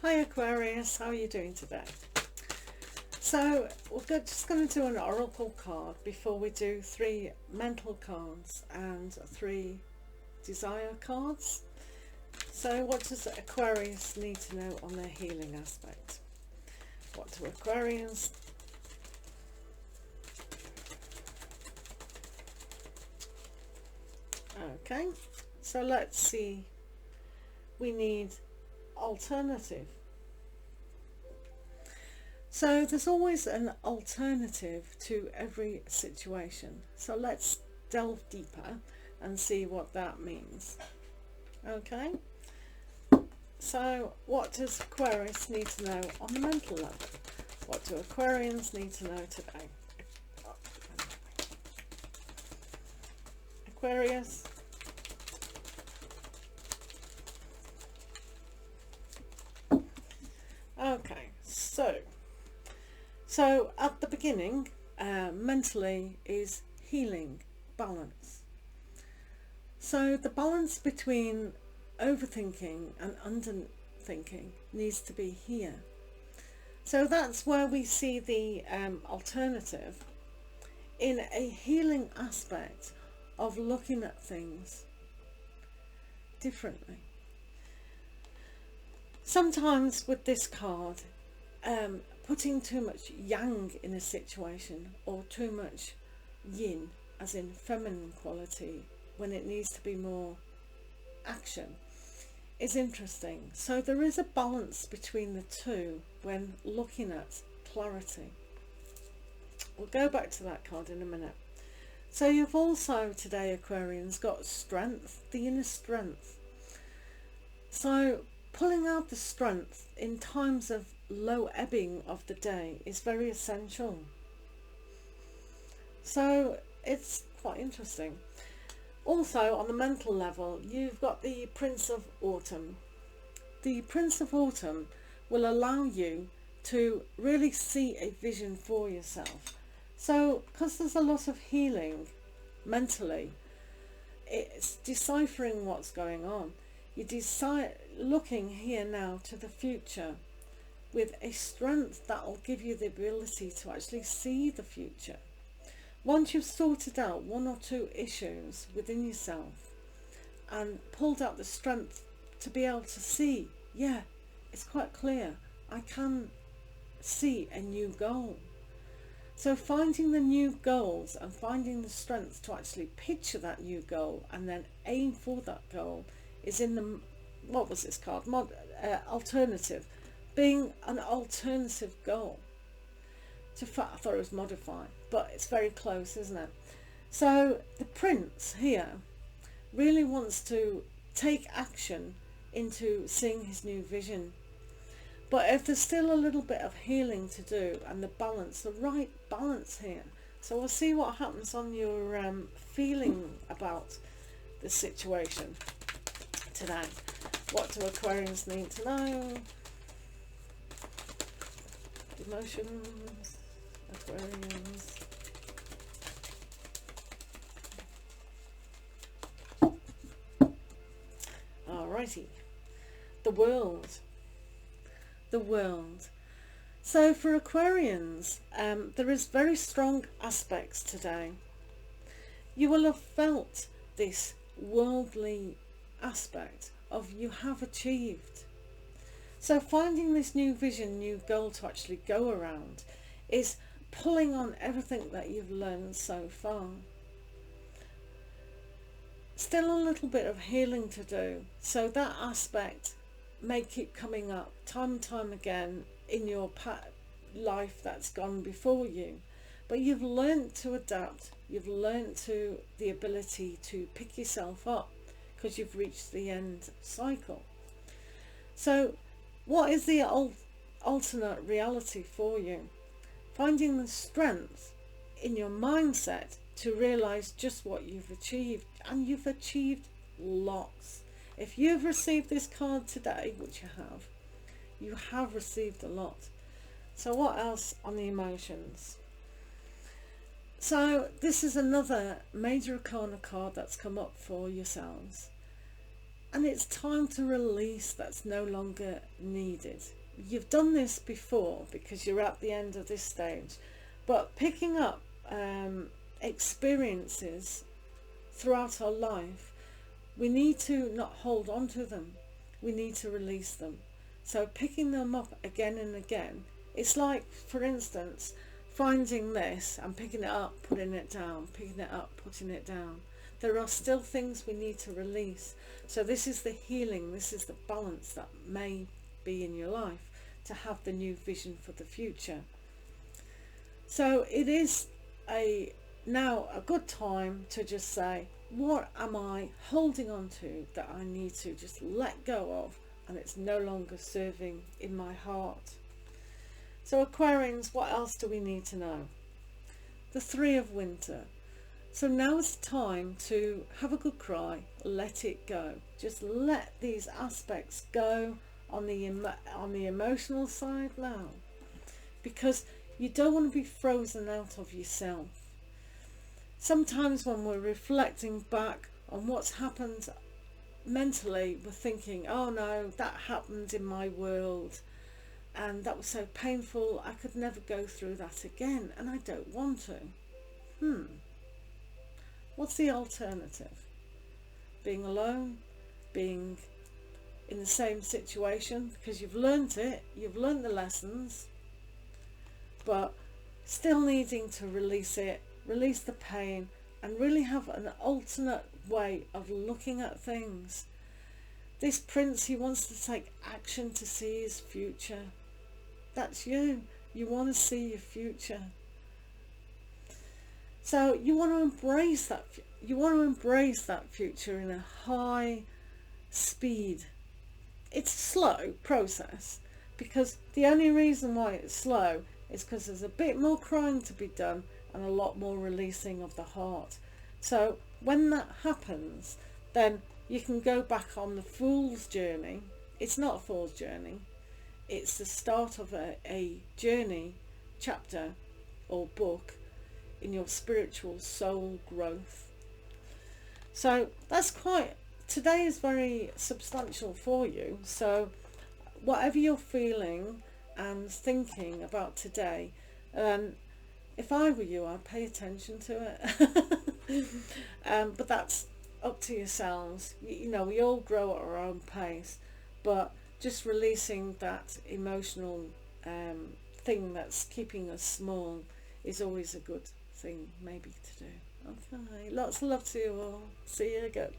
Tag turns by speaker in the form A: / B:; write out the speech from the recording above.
A: Hi Aquarius, how are you doing today? So we're just going to do an oracle card before we do 3 mental cards and 3 desire cards. So what does Aquarius need to know on their healing aspect? What do Aquarians? Okay, so let's see. We need alternative. So there's always an alternative to every situation. So let's delve deeper and see what that means. Okay, so what does Aquarius need to know on the mental level? What do Aquarians need to know today? Aquarius. Okay, so at the beginning, mentally is healing, balance. So the balance between overthinking and underthinking needs to be here. So that's where we see the alternative in a healing aspect of looking at things differently. Sometimes with this card, putting too much yang in a situation or too much yin, as in feminine quality, when it needs to be more action, is interesting. So there is a balance between the two when looking at clarity. We'll go back to that card in a minute. So you've also today, Aquarians, got strength, the inner strength. So pulling out the strength in times of low ebbing of the day is very essential. So it's quite interesting. Also on the mental level, you've got the Prince of Autumn. The Prince of Autumn will allow you to really see a vision for yourself. So because there's a lot of healing mentally, it's deciphering what's going on. You decide looking here now to the future with a strength that will give you the ability to actually see the future. Once you've sorted out 1 or 2 issues within yourself and pulled out the strength to be able to see, yeah, it's quite clear, I can see a new goal. So finding the new goals and finding the strength to actually picture that new goal and then aim for that goal is in the, what was this card? Alternative, being an alternative goal. I thought it was modify, but it's very close, isn't it? So the Prince here really wants to take action into seeing his new vision. But if there's still a little bit of healing to do and the balance, the right balance here. So we'll see what happens on your feeling about the situation today. What do Aquarians need to know? Emotions, Aquarians. Alrighty. The world. The world. So for Aquarians, there is very strong aspects today. You will have felt this worldly aspect of you have achieved. So finding this new vision, new goal to actually go around is pulling on everything that you've learned so far. Still a little bit of healing to do. So that aspect may keep coming up time and time again in your life that's gone before you. But you've learned to adapt. You've learned to the ability to pick yourself up because you've reached the end cycle. So what is the alternate reality for you? Finding the strength in your mindset to realize just what you've achieved, and you've achieved lots. If you've received this card today, which you have received a lot. So what else on the emotions? So this is another major arcana card that's come up for yourselves. and it's time to release that's no longer needed. You've done this before because you're at the end of this stage, but picking up experiences throughout our life, we need to not hold on to them, we need to release them. So picking them up again and again, it's like, for instance, finding this and picking it up, putting it down, picking it up, putting it down. There are still things we need to release. So this is the healing, this is the balance that may be in your life to have the new vision for the future. So it is now a good time to just say, what am I holding on to that I need to just let go of, and it's no longer serving in my heart. So Aquarians, what else do we need to know? The Three of Winter. So now it's time to have a good cry, let it go. Just let these aspects go on the emotional side now, because you don't want to be frozen out of yourself. Sometimes when we're reflecting back on what's happened mentally, we're thinking, oh no, that happened in my world and that was so painful, I could never go through that again, and I don't want to. What's the alternative? Being alone, being in the same situation, because you've learnt it, you've learnt the lessons, but still needing to release it, release the pain, and really have an alternate way of looking at things. This prince, he wants to take action to see his future. That's you. You want to see your future. So you want to embrace that. You want to embrace that future in a high speed. It's a slow process, because the only reason why it's slow is because there's a bit more crying to be done and a lot more releasing of the heart. So when that happens, then you can go back on the fool's journey. It's not a fool's journey. It's the start of a journey, chapter or book in your spiritual soul growth. So that's today is very substantial for you. So whatever you're feeling and thinking about today, if I were you, I'd pay attention to it. But that's up to yourselves. You know, we all grow at our own pace, but just releasing that emotional thing that's keeping us small is always a good thing maybe to do. Okay, lots of love to you all. See you again.